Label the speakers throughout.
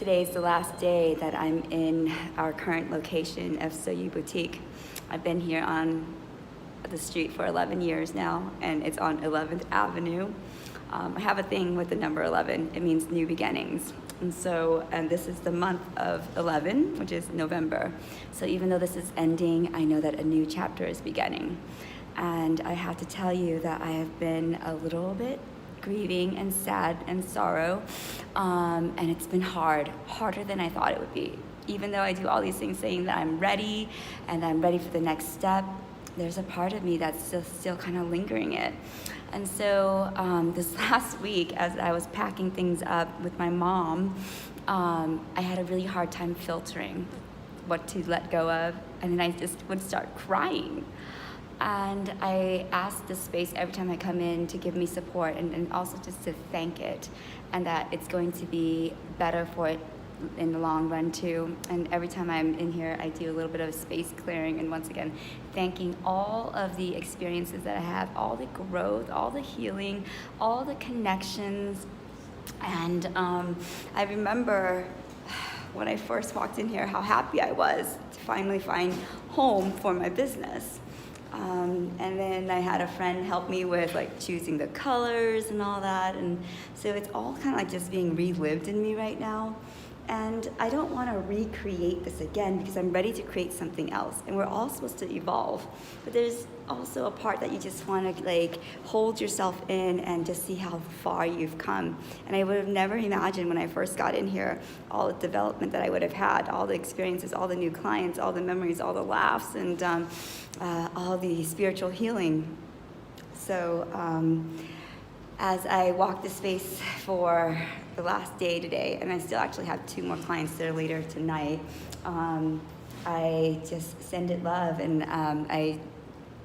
Speaker 1: Today is the last day that I'm in our current location of Thuy Boutique. I've been here on the street for 11 years now, and it's on 11th Avenue. I have a thing with the number 11. It means new beginnings. And this is the month of 11, which is November. So even though this is ending, I know that a new chapter is beginning. And I have to tell you that I have been a little bit grieving and sad and sorrow, and it's been harder than I thought it would be. Even though I do all these things saying that I'm ready and I'm ready for the next step, there's a part of me that's still kind of lingering it. And so this last week, as I was packing things up with my mom, I had a really hard time filtering what to let go of, and then I just would start crying. And I ask this space every time I come in to give me support and also just to thank it, and that it's going to be better for it in the long run too. And every time I'm in here, I do a little bit of space clearing, and once again, thanking all of the experiences that I have, all the growth, all the healing, all the connections. And I remember when I first walked in here, how happy I was to finally find home for my business. And then I had a friend help me with like choosing the colors and all that, and so it's all kind of like just being relived in me right now. And I don't want to recreate this again because I'm ready to create something else, and we're all supposed to evolve, but there's also a part that you just want to like hold yourself in and just see how far you've come. And I would have never imagined when I first got in here all the development that I would have had, all the experiences, all the new clients, all the memories, all the laughs, and all the spiritual healing. So as I walk this space for the last day today, and I still actually have 2 more clients there later tonight, I just send it love. And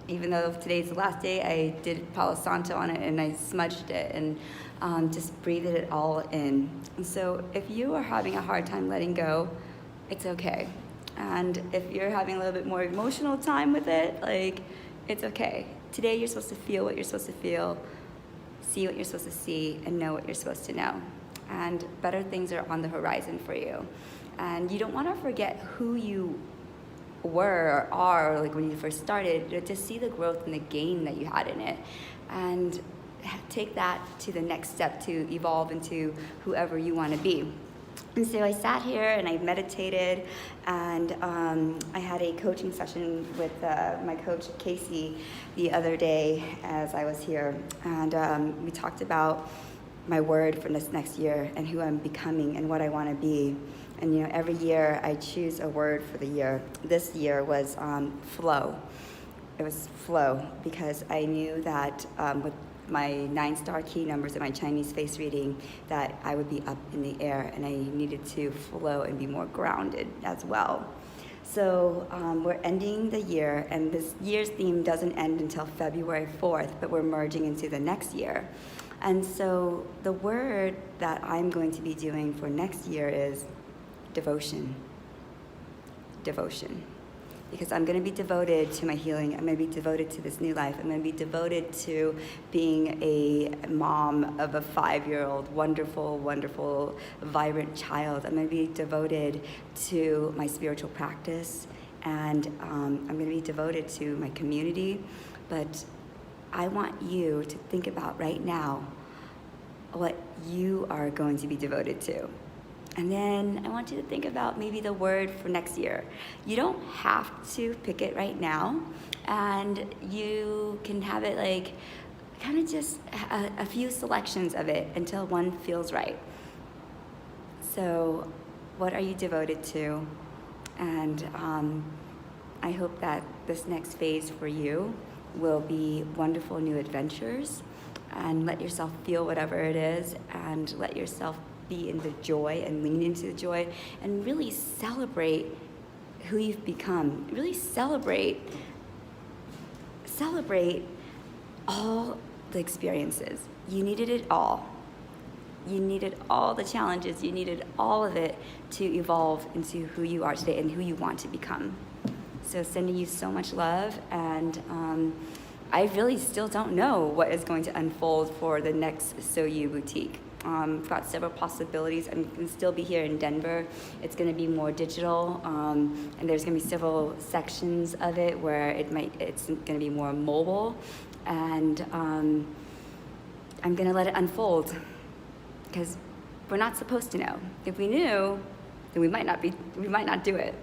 Speaker 1: even though today's the last day, I did Palo Santo on it, and I smudged it and just breathed it all in. And so if you are having a hard time letting go, it's okay. And if you're having a little bit more emotional time with it, like, it's okay. Today you're supposed to feel what you're supposed to feel, see what you're supposed to see, and know what you're supposed to know. And better things are on the horizon for you. And you don't want to forget who you were or are, like when you first started, to see the growth and the gain that you had in it. And take that to the next step to evolve into whoever you want to be. And so I sat here and I meditated, and I had a coaching session with my coach Casey the other day as I was here, and we talked about my word for this next year and who I'm becoming and what I want to be. And you know, every year I choose a word for the year. This year was flow. It was flow because I knew that with my 9-star key numbers in my Chinese face reading that I would be up in the air, and I needed to flow and be more grounded as well. So we're ending the year, and this year's theme doesn't end until February 4th, but we're merging into the next year. And so the word that I'm going to be doing for next year is devotion. Devotion. Because I'm going to be devoted to my healing. I'm going to be devoted to this new life. I'm going to be devoted to being a mom of a 5-year-old, wonderful, wonderful, vibrant child. I'm going to be devoted to my spiritual practice, and I'm going to be devoted to my community. But I want you to think about right now what you are going to be devoted to. And then I want you to think about maybe the word for next year. You don't have to pick it right now, and you can have it like kind of just a few selections of it until one feels right. So what are you devoted to? And I hope that this next phase for you will be wonderful new adventures, and let yourself feel whatever it is, and let yourself be in the joy and lean into the joy, and really celebrate who you've become. Really celebrate all the experiences. You needed it all. You needed all the challenges. You needed all of it to evolve into who you are today and who you want to become. So sending you so much love, and I really still don't know what is going to unfold for the next Thuy Boutique. We've got several possibilities, and you can still be here in Denver. It's going to be more digital, and there's going to be several sections of it where it's going to be more mobile, and I'm going to let it unfold because we're not supposed to know. If we knew, then we might not do it.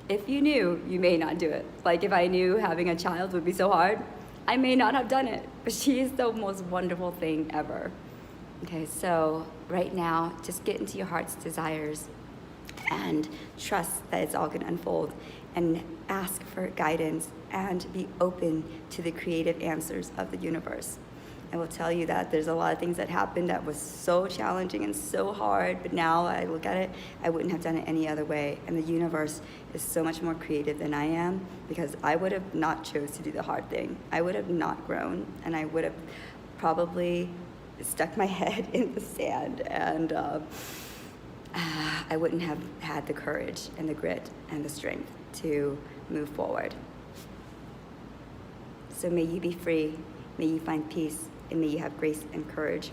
Speaker 1: If you knew, you may not do it. Like if I knew having a child would be so hard, I may not have done it. But she is the most wonderful thing ever. Okay, so right now, just get into your heart's desires and trust that it's all going to unfold, and ask for guidance and be open to the creative answers of the universe. I will tell you that there's a lot of things that happened that was so challenging and so hard, but now I look at it, I wouldn't have done it any other way. And the universe is so much more creative than I am, because I would have not chose to do the hard thing. I would have not grown, and I would have probably stuck my head in the sand, and I wouldn't have had the courage and the grit and the strength to move forward. So may you be free, may you find peace, and may you have grace and courage.